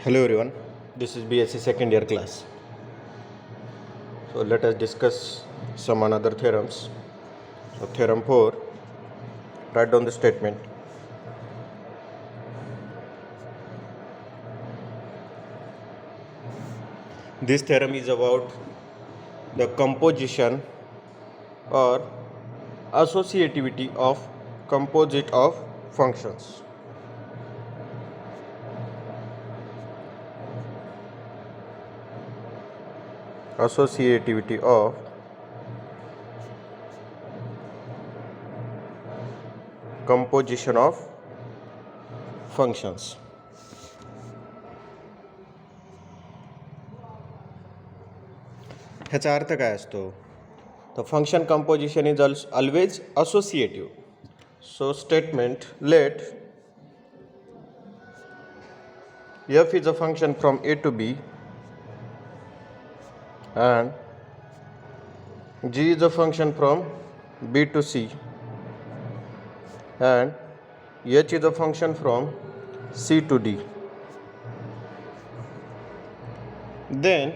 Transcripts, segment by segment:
Hello everyone, this is BSc second year class. So let us discuss some another theorems. So theorem 4, write down the statement. This theorem is about the composition or associativity of composite of functions. Associativity of composition of functions. ह्याचा अर्थ काय असतो? The function composition is always associative. So statement, let f is a function from a to b and g is a function from b to c and h is a function from c to d. Then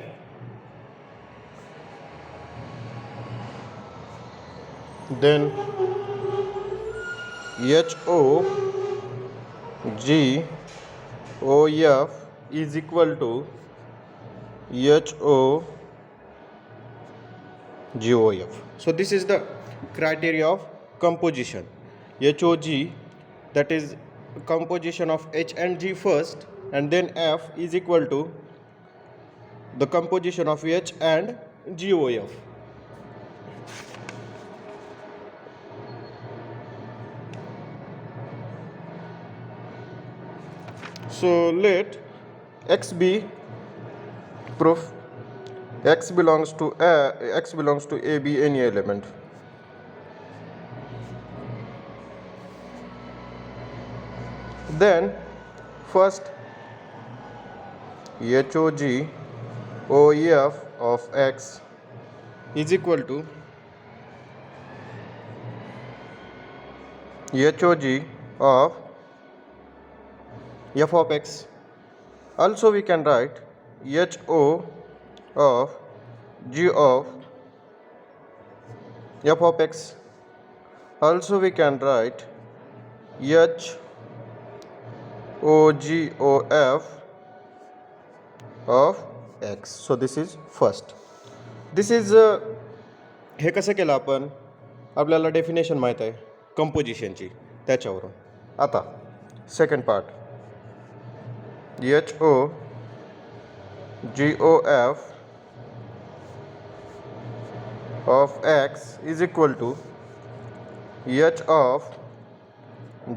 HO G O F is equal to HO GOF. So this is the criteria of composition. HOG, that is composition of H and G first, and then F is equal to the composition of H and GOF. So let X be proof X belongs to A be any element. Then first HOG OEF of X is equal to HOG of f of x. Also we can write HO of g of f of x. Also we can write HOGOF of x. So this is first. This is हे कसं केलं आपण? आपल्याला definition माहीत आहे कंपोजिशनची, त्याच्यावरून. आता second part, HOGOF of x is equal to H of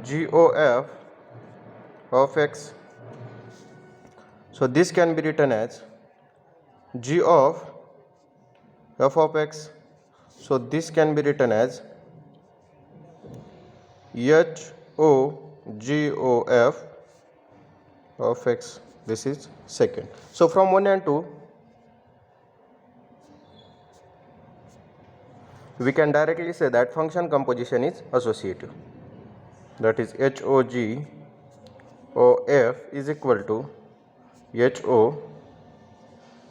GOF of x. So this can be written as G of f of x. So this can be written as HOGOF of x. This is second. So from 1 and 2 we can directly say that function composition is associative. That is HOGOF is equal to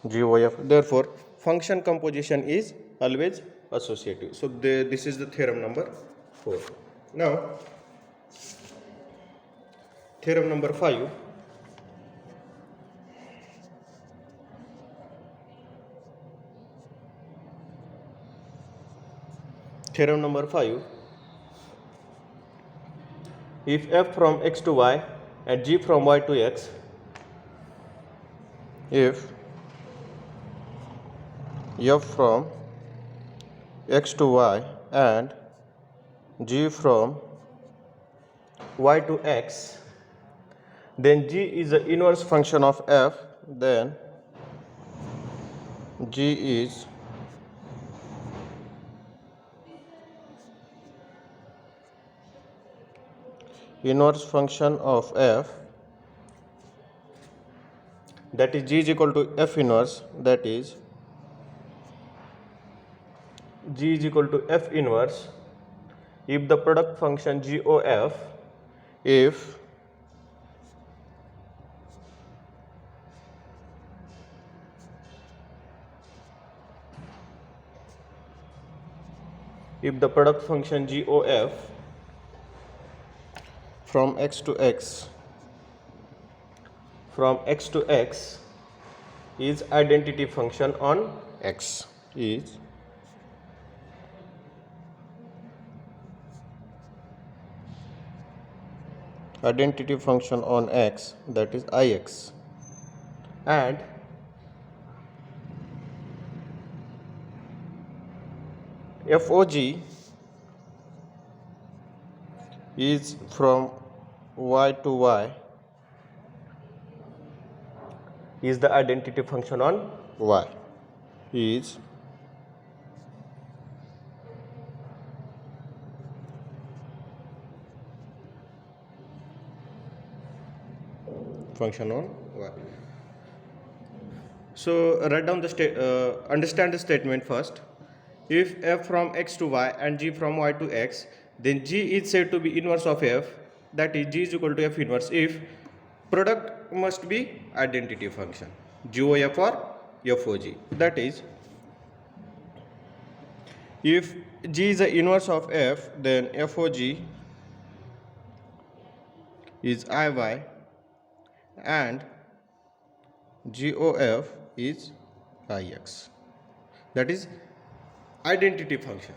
HOGOF. Therefore function composition is always associative. So this is the theorem number 4. Now theorem number 5. Theorem number 5. If f from x to y and g from y to x, if f from x to y and g from y to x, then g is the inverse function of f, then g is inverse function of f, that is g is equal to f inverse, that is g is equal to f inverse if the product function GOF, if if the product function GOF from x to x is identity function on x, is identity function on x, that is Ix, and FOG is from y to y is the identity function on y, is function on y. So write down the understand the statement first. If f from x to y and g from y to x, then g is said to be inverse of f, that is g is equal to f inverse if product must be identity function GOF or FOG. That is, if g is the inverse of f, then FOG is IY and GOF is IX. That is identity function.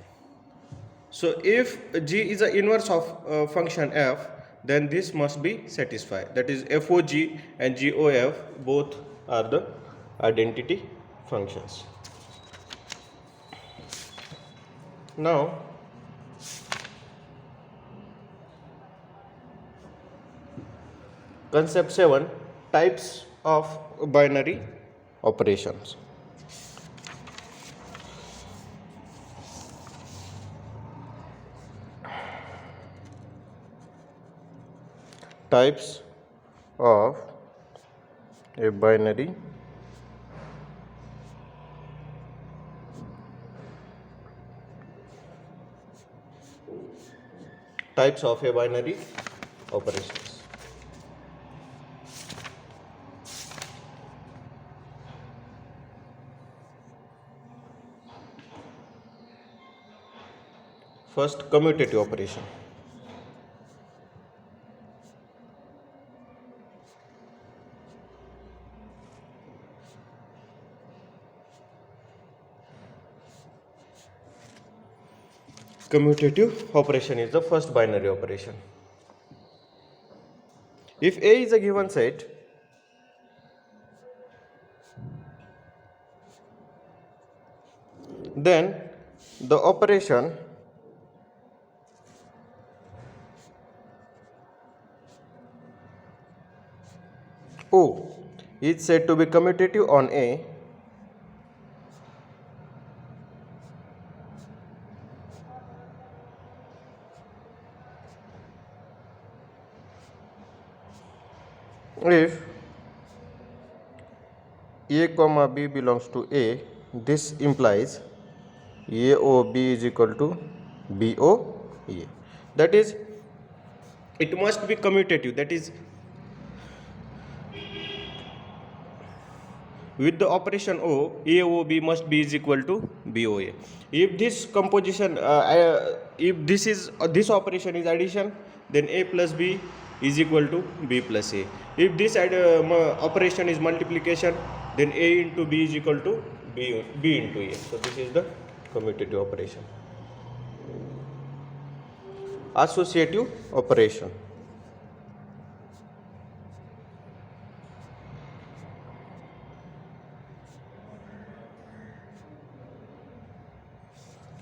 So if g is the inverse of function f, then this must be satisfied. That is, FOG and GOF both are the identity functions. Now concept 7, types of binary operations. Types of a binary operations. First, commutative operation. Commutative operation is the first binary operation. If A is a given set, then the operation O is said to be commutative on A if A comma B belongs to A. This implies AOB is equal to BOA. That is, it must be commutative. That is, with the operation O, AOB must be is equal to BOA. If this composition, if this operation is addition, then A plus B is equal to B plus A. If this operation is multiplication, then A into B is equal to B into A. So this is the commutative operation. Associative operation.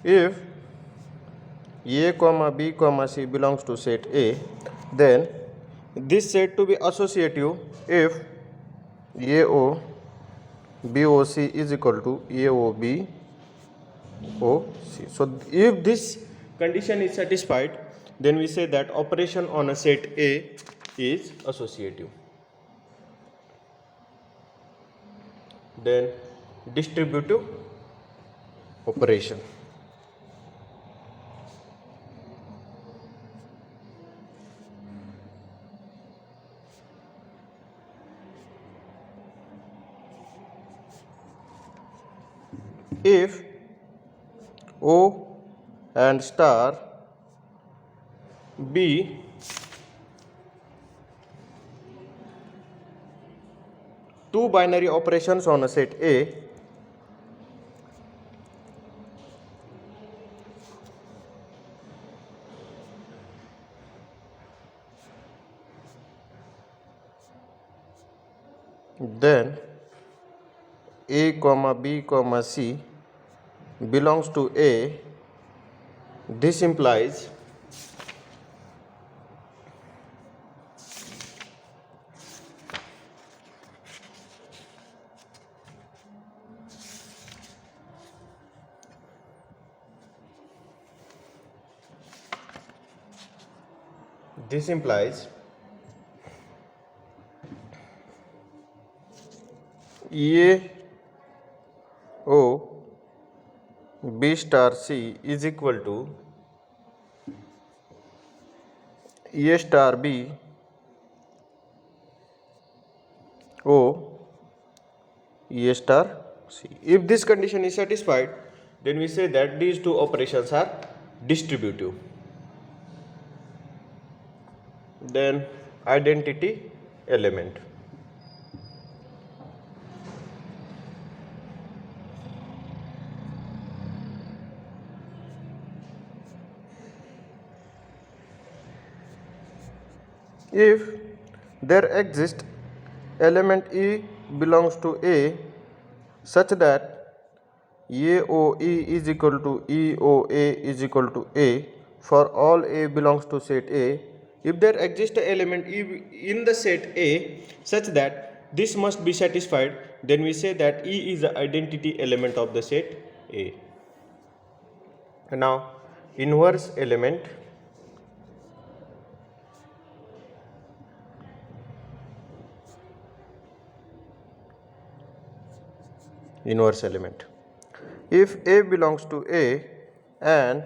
If A comma B comma C belongs to set A, then this set to be associative if AO BOC is equal to AOB OC. So if this condition is satisfied, then we say that operation on a set A is associative. Then distributive operation. If O and star B two binary operations on a set A then A comma B comma C belongs to A. This implies A O B star C is equal to A star B O A star C. If this condition is satisfied, then we say that these two operations are distributive. Then identity element. If there exists element E belongs to A such that AOE is equal to EOA is equal to A for all A belongs to set A. If there exists an element E in the set A such that this must be satisfied, then we say that E is the identity element of the set A. Now inverse element. Inverse element. If A belongs to A and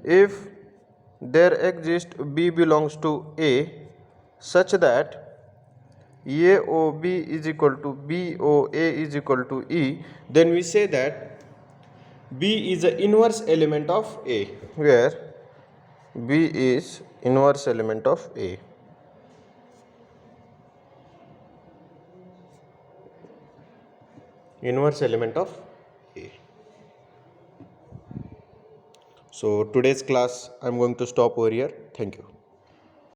if there exists B belongs to A such that AOB is equal to BOA is equal to E, then we say that B is the inverse element of A, where B is inverse element of A. Inverse element of A. So today's class I am going to stop over here. Thank you.